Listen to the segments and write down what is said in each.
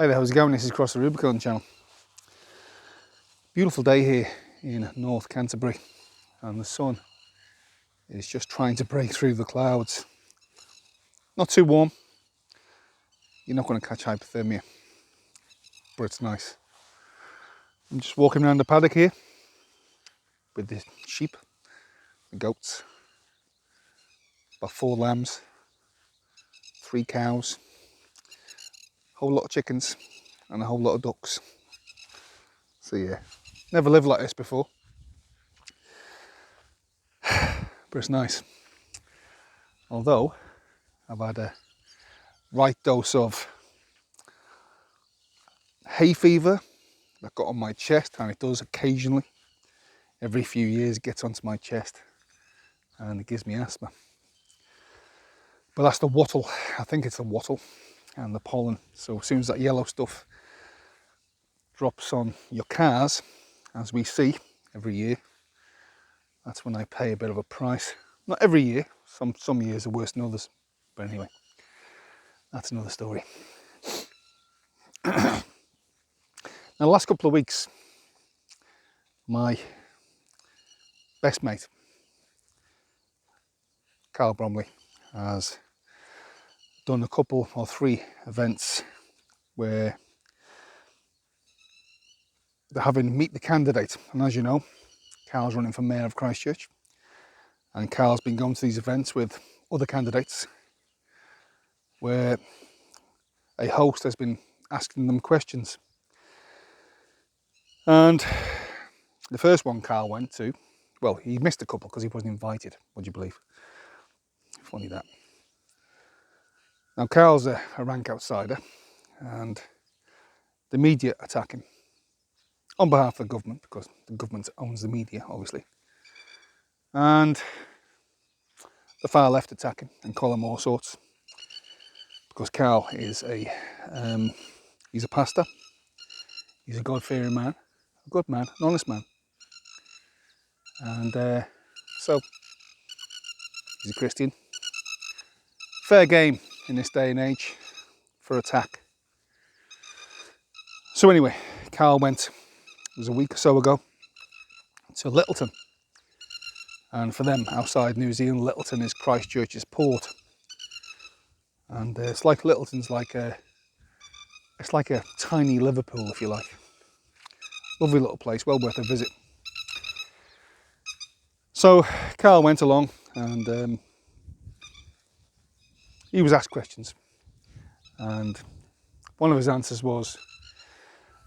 Hey there, how's it going? This is Cross the Rubicon channel. Beautiful day here in North Canterbury, and the sun is just trying to break through the clouds. Not too warm, you're not going to catch hypothermia, but it's nice. I'm just walking around the paddock here with the sheep, the goats, about 4 lambs, 3 cows, a whole lot of chickens and a whole lot of ducks. So yeah, never lived like this before, but it's nice. Although I've had a right dose of hay fever that got on my chest, and it does occasionally. Every few years it gets onto my chest and it gives me asthma. But that's the wattle, I think it's the wattle and the pollen. So as soon as that yellow stuff drops on your cars, as we see every year, that's when I pay a bit of a price. Not every year, some years are worse than others. But anyway, that's another story. Now the last couple of weeks, my best mate, Bromley, has done a couple or 3 events where they're having meet the candidate. And as you know, Carl's running for mayor of Christchurch, and Carl's been going to these events with other candidates where a host has been asking them questions. And the first one Carl went to, well, he missed a couple because he wasn't invited, would you believe? Funny that. Now Carl's a rank outsider, and the media attack him on behalf of the government, because the government owns the media, obviously. And the far left attack him and call him all sorts, because Carl is he's a pastor, he's a God-fearing man, a good man, an honest man. And so, he's a Christian. Fair game in this day and age for attack. So anyway, Carl went, it was a week or so ago, to Lyttelton. And for them, outside New Zealand, Lyttelton is Christchurch's port. And it's like Lyttelton's it's like a tiny Liverpool, if you like. Lovely little place, well worth a visit. So Carl went along, and he was asked questions. And one of his answers was,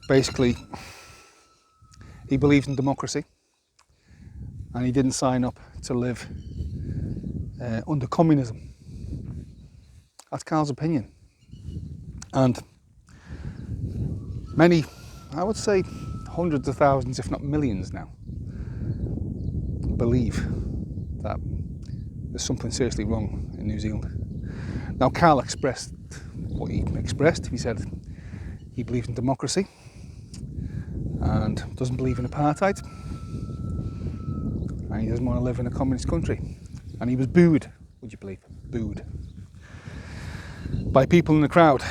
basically, he believes in democracy, and he didn't sign up to live under communism. That's Carl's opinion. And many, I would say hundreds of thousands, if not millions now, believe that there's something seriously wrong in New Zealand. Now Carl expressed what he expressed. He said he believes in democracy and doesn't believe in apartheid, and he doesn't want to live in a communist country. And he was booed, would you believe? Booed by people in the crowd,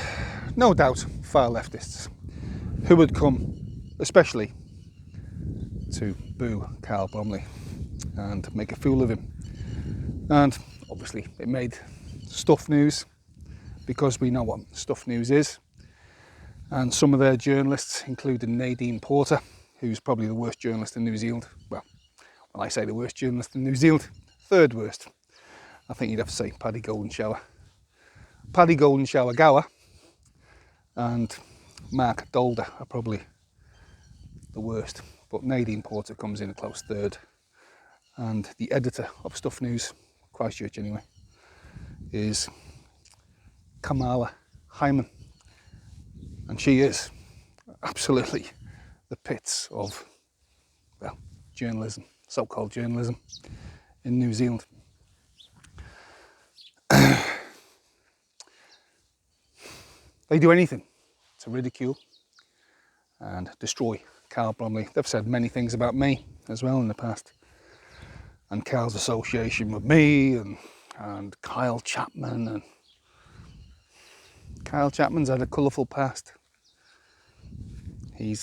no doubt far leftists, who would come especially to boo Carl Bromley and make a fool of him. And obviously it made stuff news, because we know what stuff news is. And some of their journalists, including Nadine Porter, who's probably the worst journalist in New Zealand. Well, when I say the worst journalist in New Zealand, 3rd worst. I think you'd have to say Paddy Gower, and Mark Dolder are probably the worst. But Nadine Porter comes in a close 3rd. And the editor of Stuff News, Christchurch anyway, is Kamala Hyman. And she is absolutely the pits of, well, journalism, so-called journalism in New Zealand. They do anything to ridicule and destroy Carl Bromley. They've said many things about me as well in the past. And Carl's association with me and Kyle Chapman. And Kyle Chapman's had a colourful past. he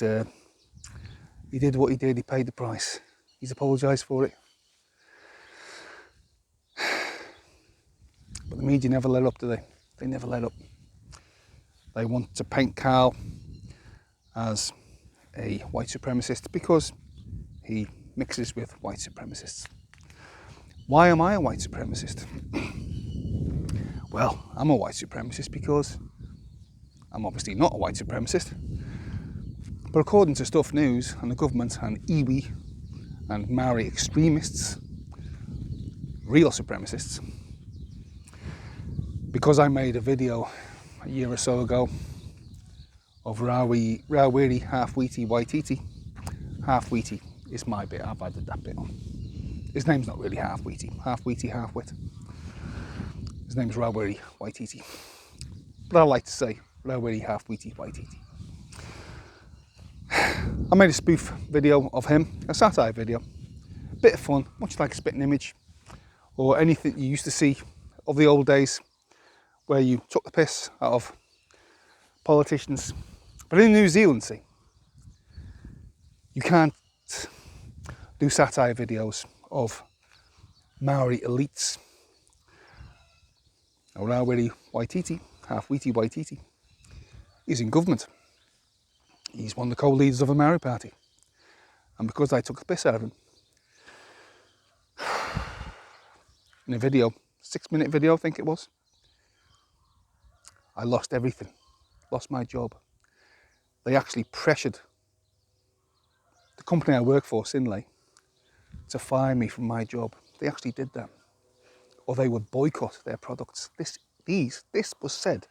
did what he did, he paid the price. He's apologised for it. But the media never let up, do they? They never let up. They want to paint Carl as a white supremacist because he mixes with white supremacists. Why am I a white supremacist? Well, I'm a white supremacist because I'm obviously not a white supremacist. But according to Stuff News and the government and iwi and Maori extremists, real supremacists, because I made a video a year or so ago of Rawiri half-witty Waititi. Half-witty is my bit, I've added that bit on. His name's not really half-witty, half-wit. His name's Rawiri Waititi. But I like to say Rawiri half-witty Waititi. I made a spoof video of him, a satire video. Bit of fun, much like a spitting image, or anything you used to see of the old days, where you took the piss out of politicians. But in New Zealand, see, you can't do satire videos of Maori elites. Now, Rawiri Waititi, half-witty Waititi, he's in government. He's one of the co-leaders of the Maori party. And because I took the piss out of him, in a video, 6-minute video I think it was, I lost everything, lost my job. They actually pressured the company I work for, Sinlay, to fire me from my job. They actually did that. Or they would boycott their products. This was said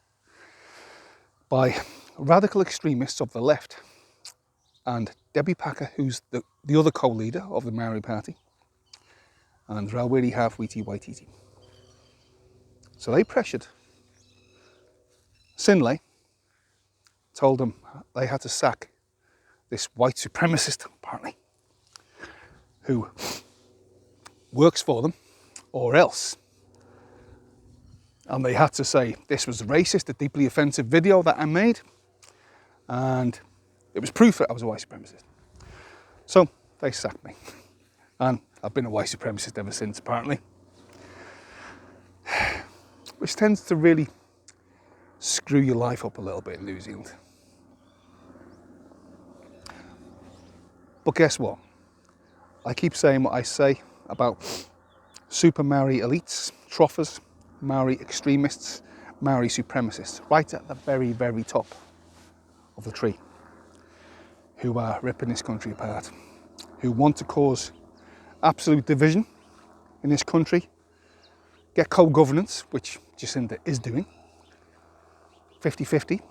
by radical extremists of the left and Debbie Packer, who's the other co-leader of the Maori party, and Rawiri half-witty Waititi. So they pressured Sinlay, told them they had to sack this white supremacist, apparently, who works for them, or else. And they had to say this was racist, a deeply offensive video that I made, and it was proof that I was a white supremacist. So they sacked me, and I've been a white supremacist ever since, apparently. Which tends to really screw your life up a little bit in New Zealand. But guess what? I keep saying what I say about super Maori elites, troffers, Maori extremists, Maori supremacists, right at the very, very top of the tree, who are ripping this country apart, who want to cause absolute division in this country, get co-governance, which Jacinda is doing, 50-50.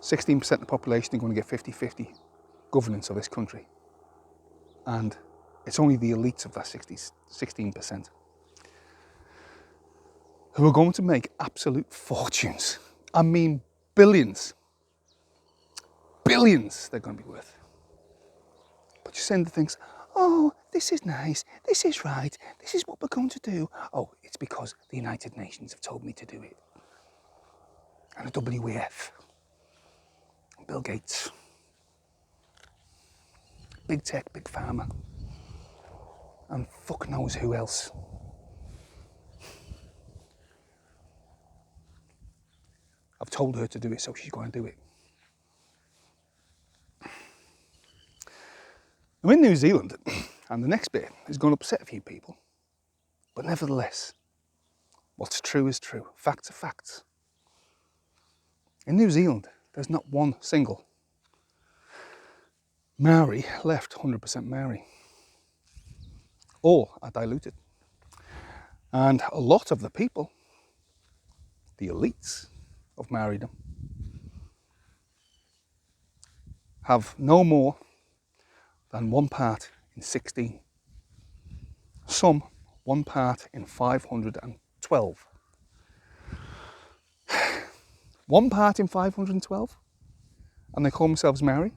16% of the population are going to get 50-50 governance of this country. And it's only the elites of that 16% who are going to make absolute fortunes. I mean, billions. Billions they're going to be worth. But Jacinda thinks, oh, this is nice, this is right, this is what we're going to do. Oh, it's because the United Nations have told me to do it. And the WEF. Bill Gates, big tech, big pharma, and fuck knows who else. I've told her to do it, so she's going to do it. I'm in New Zealand, and the next bit is going to upset a few people, but nevertheless, what's true is true. Facts are facts. In New Zealand, there's not one single Maori left 100% Maori. All are diluted. And a lot of the people, the elites of Maoridom, have no more than 1 part in 16. Some 1 part in 512. 1 part in 512? And they call themselves Maori?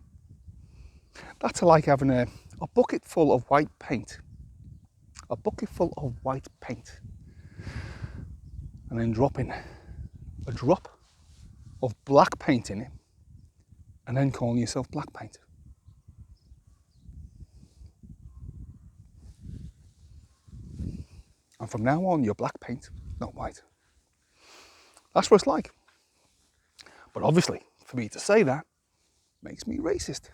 That's like having a bucket full of white paint. A bucket full of white paint. And then dropping a drop of black paint in it and then calling yourself black paint. And from now on, you're black paint, not white. That's what it's like. But obviously, for me to say that makes me racist.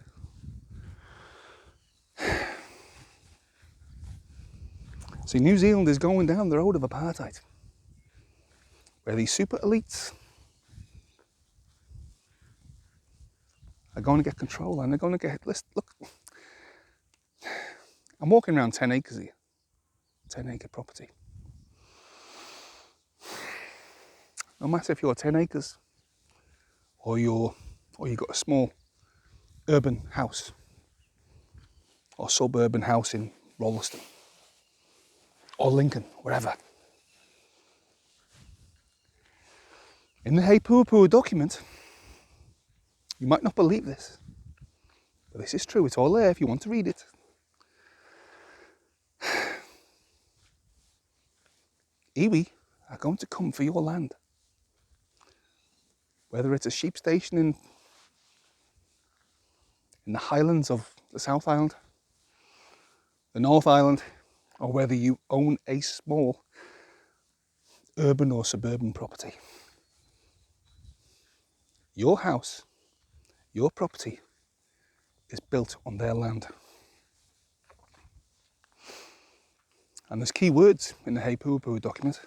See, New Zealand is going down the road of apartheid, where these super elites are going to get control and they're going to get, look, I'm walking around 10 acres here, 10-acre property. No matter if you're 10 acres or you've got a small urban house or suburban house in Rolleston or Lincoln, wherever. In the Hey Pua Pua document, you might not believe this, but this is true. It's all there if you want to read it. Iwi are going to come for your land. Whether it's a sheep station in the highlands of the South Island, the North Island, or whether you own a small urban or suburban property. Your house, your property, is built on their land. And there's key words in the Hey Pua Pua document.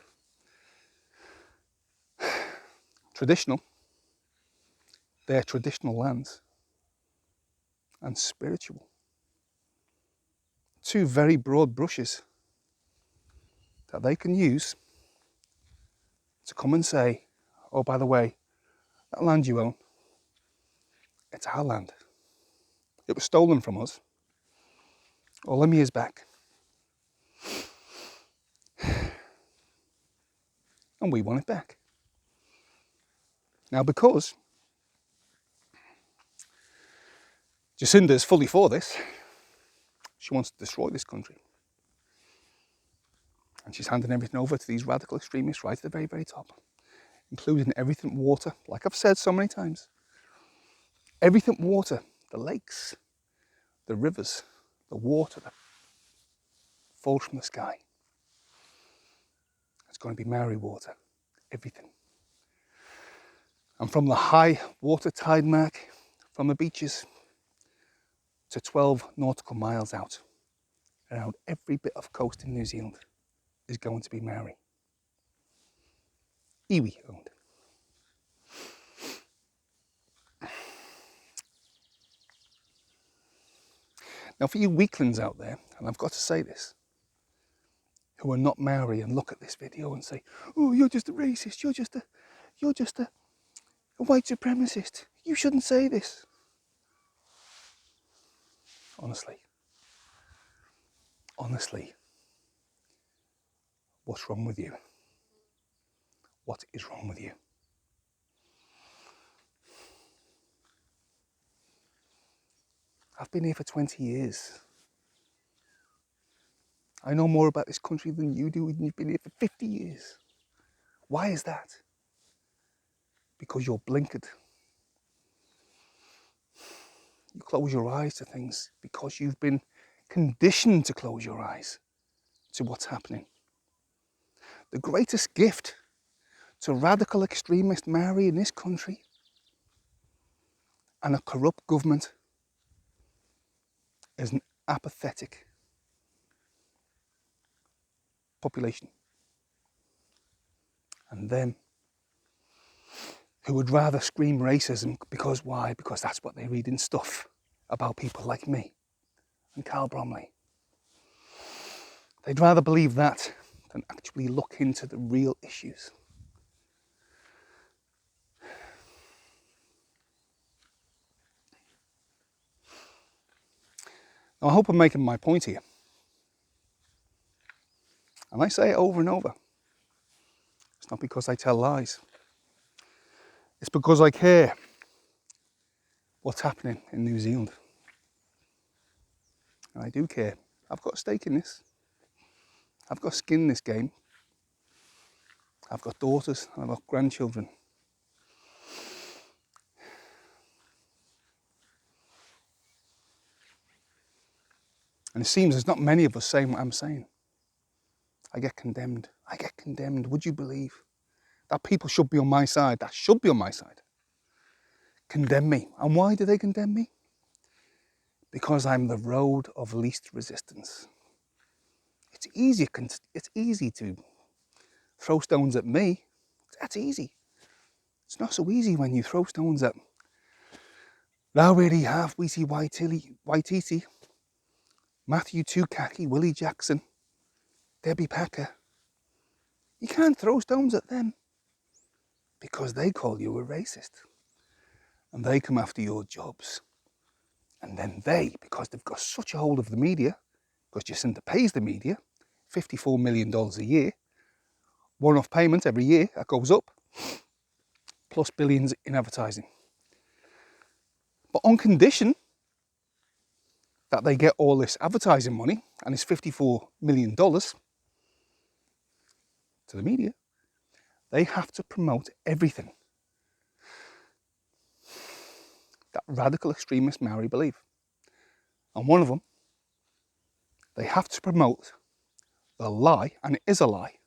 Traditional, their traditional lands, and spiritual. Two very broad brushes that they can use to come and say, oh, by the way, that land you own, it's our land. It was stolen from us. All them years back. And we want it back. Now, because Jacinda is fully for this, she wants to destroy this country. And she's handing everything over to these radical extremists right at the very, very top, including everything water, like I've said so many times. Everything water, the lakes, the rivers, the water that falls from the sky. It's going to be Maori water, everything. And from the high water tide mark, from the beaches to 12 nautical miles out, around every bit of coast in New Zealand is going to be Maori. Iwi owned. Now for you weaklings out there, and I've got to say this, who are not Maori and look at this video and say, oh, you're just a racist, you're just a white supremacist, you shouldn't say this. Honestly, what's wrong with you? What is wrong with you? I've been here for 20 years. I know more about this country than you do, and you've been here for 50 years. Why is that? Because you're blinkered. You close your eyes to things because you've been conditioned to close your eyes to what's happening. The greatest gift to radical extremist Maori in this country and a corrupt government is an apathetic population. And them who would rather scream racism because why? Because that's what they read in stuff about people like me and Carl Bromley. They'd rather believe that than actually look into the real issues. Now, I hope I'm making my point here. And I say it over and over. It's not because I tell lies. It's because I care what's happening in New Zealand. And I do care. I've got a stake in this. I've got skin in this game. I've got daughters and I've got grandchildren. And it seems there's not many of us saying what I'm saying. I get condemned. I get condemned. Would you believe that people should be on my side? That should be on my side. Condemn me. And why do they condemn me? Because I'm the road of least resistance. It's easy to throw stones at me. That's easy. It's not so easy when you throw stones at Lowry Halfwitty Waititi, Matthew Tukaki, Willie Jackson, Debbie Packer. You can't throw stones at them because they call you a racist and they come after your jobs. And then they, because they've got such a hold of the media, because Jacinda pays the media $54 million a year, one-off payment every year, that goes up, plus billions in advertising. But on condition that they get all this advertising money, and it's $54 million to the media, they have to promote everything that radical extremist Maori believe. And one of them, they have to promote the lie, and it is a lie,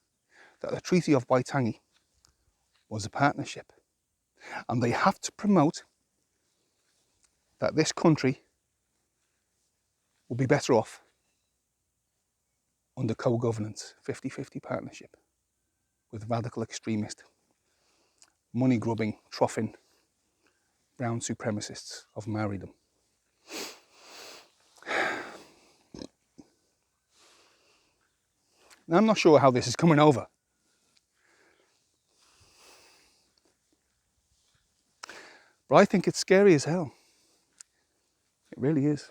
that the Treaty of Waitangi was a partnership. And they have to promote that this country will be better off under co-governance, 50-50 partnership with radical extremist, money-grubbing, troughing, brown supremacists of Maoridom. Now, I'm not sure how this is coming over. But I think it's scary as hell. It really is.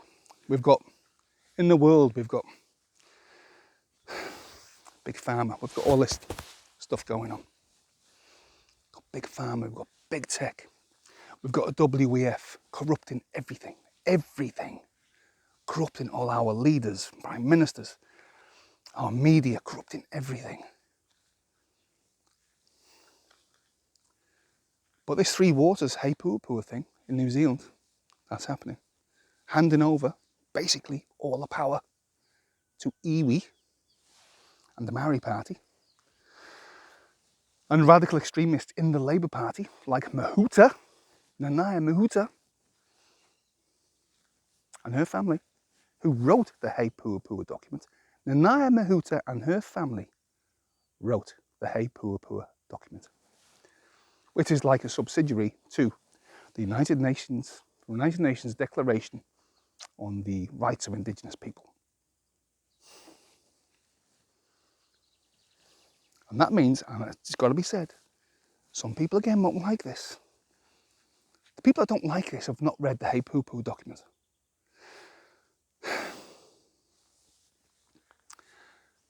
We've got, in the world, we've got big pharma. We've got all this stuff going on. We've got big pharma, we've got big tech. We've got a WEF corrupting everything. Everything. Corrupting all our leaders, prime ministers, our media, corrupting everything. But this Three Waters hey poo poo thing in New Zealand, that's happening. Handing over basically all the power to iwi and the Maori Party. And radical extremists in the Labour Party, like Mahuta, Nanaia Mahuta, and her family, who wrote the Hey Pua Pua document. Nanaia Mahuta and her family wrote the Hey Pua Pua document, which is like a subsidiary to the United Nations Declaration on the Rights of Indigenous People. And that means, and it's got to be said, some people again won't like this. The people that don't like this have not read the Hey Poo Poo document.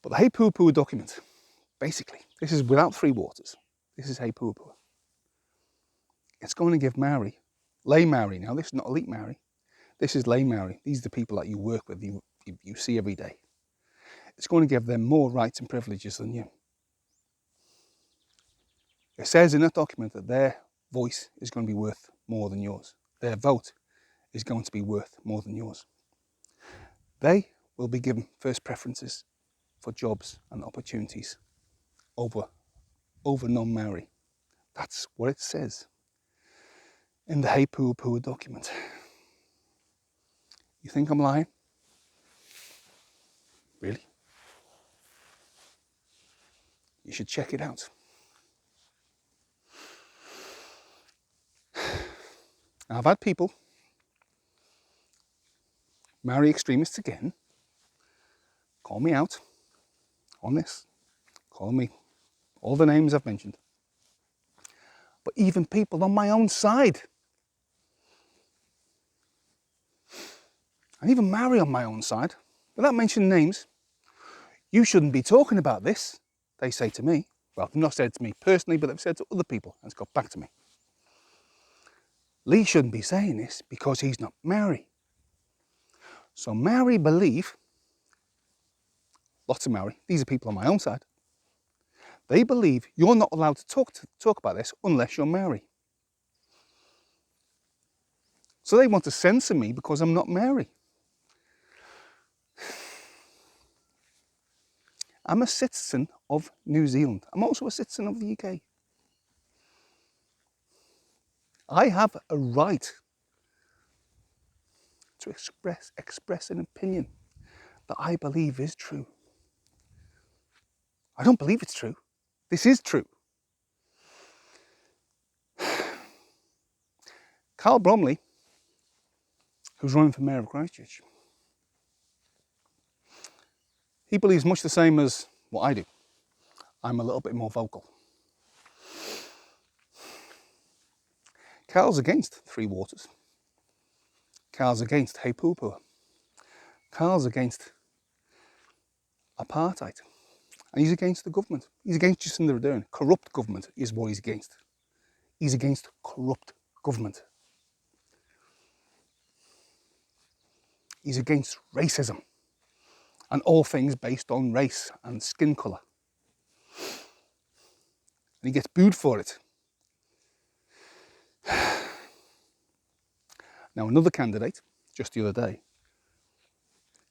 But the Hey Poo Poo document, basically, this is without Three Waters. This is Hey Poo Poo. It's going to give Maori, lay Maori now, this is not elite Maori, this is lay Maori. These are the people that you work with, you see every day. It's going to give them more rights and privileges than you. It says in that document that their voice is going to be worth more than yours. Their vote is going to be worth more than yours. They will be given first preferences for jobs and opportunities over non-Maori. That's what it says in the Hey Pua Pua document. You think I'm lying? Really? You should check it out. Now, I've had people, Maori extremists again, call me out on this, call me all the names I've mentioned. But even people on my own side, and even Maori on my own side, without mentioning names, you shouldn't be talking about this, they say to me. Well, they've not said to me personally, but they've said to other people, and it's got back to me. Lee shouldn't be saying this because he's not Maori. So Maori believe, lots of Maori, these are people on my own side, they believe you're not allowed to talk about this unless you're Maori. So they want to censor me because I'm not Maori. I'm a citizen of New Zealand. I'm also a citizen of the UK. I have a right to express an opinion that I believe is true. I don't believe it's true. This is true. Carl Bromley, who's running for mayor of Christchurch, he believes much the same as what I do. I'm a little bit more vocal. Carl's against Three Waters. Carl's against Hey Poo Poo. Carl's against apartheid. And he's against the government. He's against Jacinda Ardern. Corrupt government is what he's against. He's against corrupt government. He's against racism and all things based on race and skin colour. And he gets booed for it. Now, another candidate, just the other day,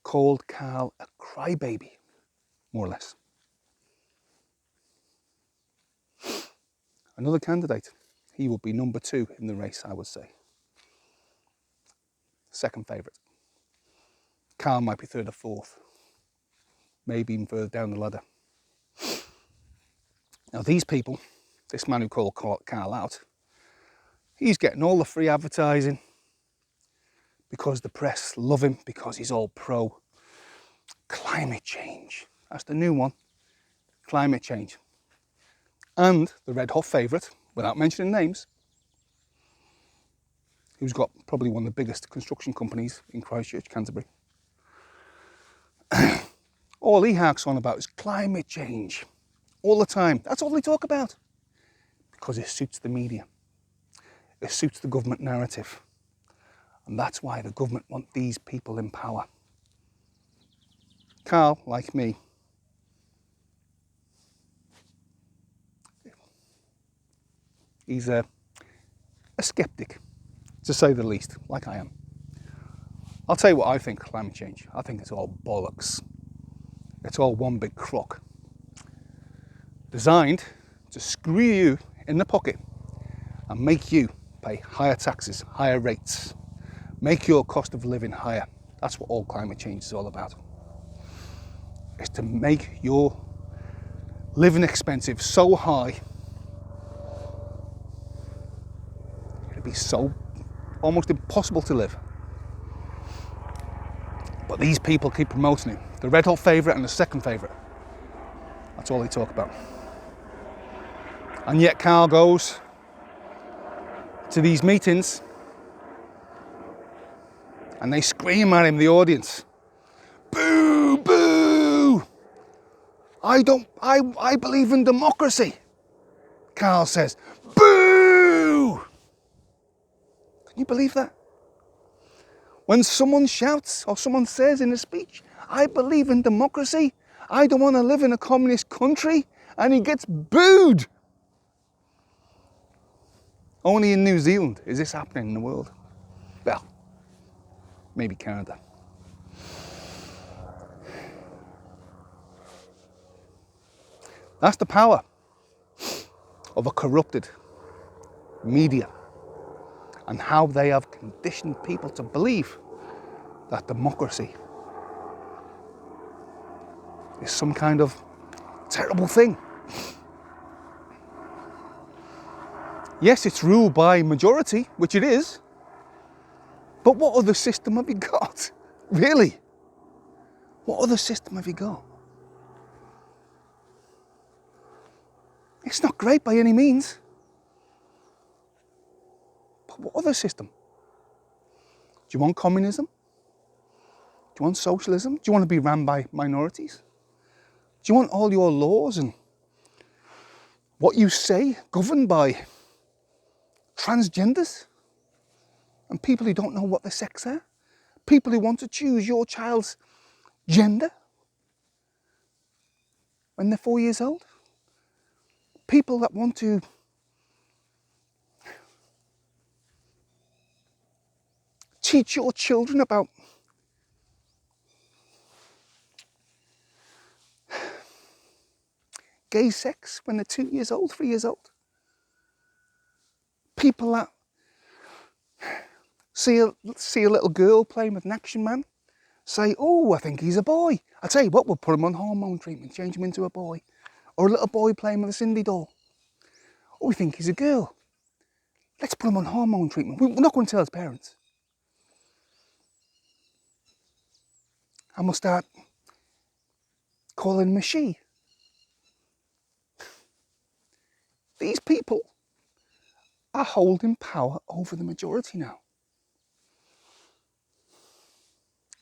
called Carl a crybaby, more or less. Another candidate, he will be number 2 in the race, I would say. Second favourite. Carl might be 3rd or 4th, maybe even further down the ladder. Now, these people, this man who called Carl out, he's getting all the free advertising because the press love him, because he's all pro climate change. That's the new one, climate change. And the red hot favourite, without mentioning names, who's got probably one of the biggest construction companies in Christchurch, Canterbury. All he harks on about is climate change. All the time. That's all they talk about. Because it suits the media. It suits the government narrative. And that's why the government want these people in power. Carl, like me, he's a skeptic, to say the least, like I am. I'll tell you what I think of climate change. I think it's all bollocks. It's all one big crock. Designed to screw you in the pocket and make you pay higher taxes, higher rates, make your cost of living higher. That's what all climate change is all about. It's to make your living expensive so high, it'll be so almost impossible to live. But these people keep promoting it. The red hot favourite and the second favourite. That's all they talk about. And yet Carl goes to these meetings and they scream at him, the audience. Boo, boo! I believe in democracy. Carl says, boo! Can you believe that? When someone shouts or someone says in a speech, I believe in democracy, I don't want to live in a communist country, and he gets booed. Only in New Zealand is this happening in the world. Well, maybe Canada. That's the power of a corrupted media and how they have conditioned people to believe that democracy is some kind of terrible thing. Yes, it's ruled by majority, which it is, but what other system have you got? Really? What other system have you got? It's not great by any means. But what other system? Do you want communism? Do you want socialism? Do you want to be run by minorities? Do you want all your laws and what you say governed by transgenders and people who don't know what their sex are? People who want to choose your child's gender when they're 4 years old? People that want to teach your children about gay sex when they're 2 years old, 3 years old. People that see a little girl playing with an action man, say, oh, I think he's a boy. I tell you what, we'll put him on hormone treatment, change him into a boy. Or a little boy playing with a Cindy doll. Oh, we think he's a girl. Let's put him on hormone treatment. We're not going to tell his parents. And we'll start calling him a she. These people are holding power over the majority now.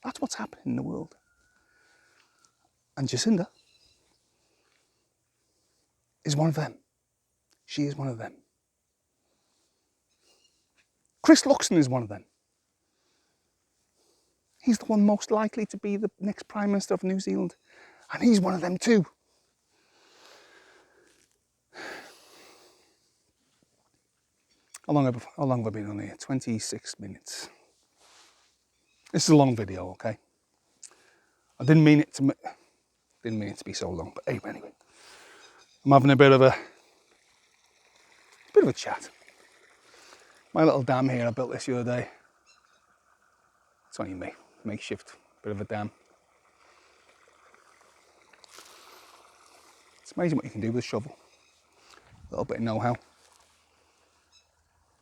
That's what's happening in the world. And Jacinda is one of them. She is one of them. Chris Luxon is one of them. He's the one most likely to be the next Prime Minister of New Zealand. And he's one of them too. How long have I been on here? 26 minutes. This is a long video, okay? I didn't mean it to be so long, but anyway. I'm having a bit of a chat. My little dam here, I built this the other day. It's only me, makeshift, bit of a dam. It's amazing what you can do with a shovel. A little bit of know-how. A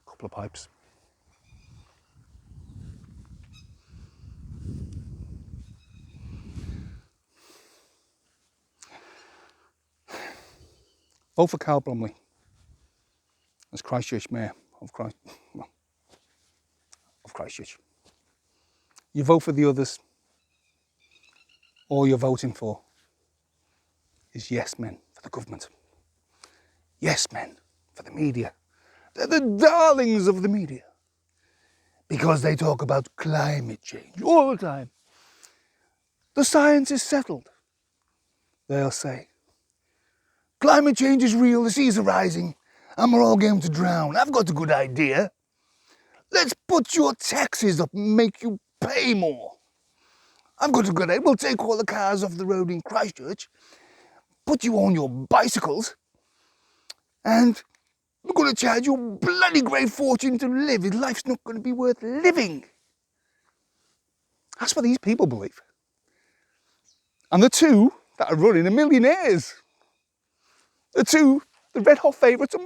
couple of pipes. Vote for Karl Bromley as Christchurch Mayor of Christchurch. You vote for the others, all you're voting for is yes men for the government. Yes men for the media. They're the darlings of the media. Because they talk about climate change all the time. The science is settled. They'll say, climate change is real, the seas are rising, and we're all going to drown. I've got a good idea. Let's put your taxes up and make you pay more. I've got a good idea. We'll take all the cars off the road in Christchurch, put you on your bicycles, and we're going to charge you a bloody great fortune to live. Life's not going to be worth living. That's what these people believe. And the two that are running are millionaires. The red hot favourites are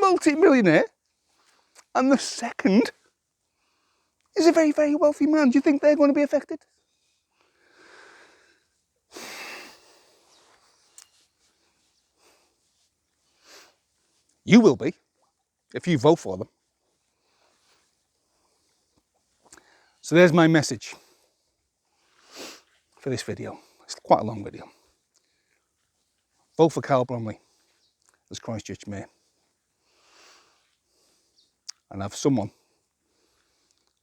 multi-millionaire. And the second is a very, very wealthy man. Do you think they're going to be affected? You will be, if you vote for them. So there's my message for this video. It's quite a long video. Vote for Karl Bromley as Christchurch Mayor. And have someone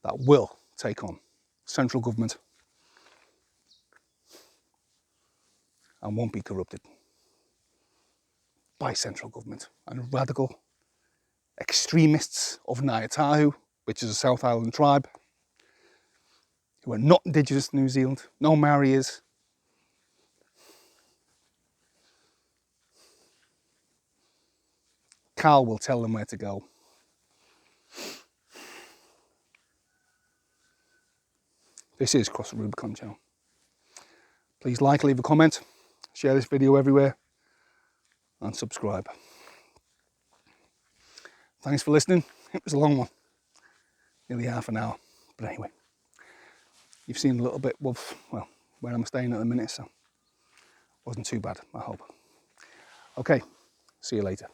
that will take on central government and won't be corrupted by central government and radical extremists of Ngāi which is a South Island tribe, who are not indigenous to New Zealand, no Maori is. Karl will tell them where to go. This is Cross the Rubicon channel. Please like, leave a comment, share this video everywhere, and subscribe. Thanks for listening. It was a long one, nearly half an hour. But anyway, you've seen a little bit of, well, where I'm staying at the minute, so wasn't too bad, I hope. Okay, see you later.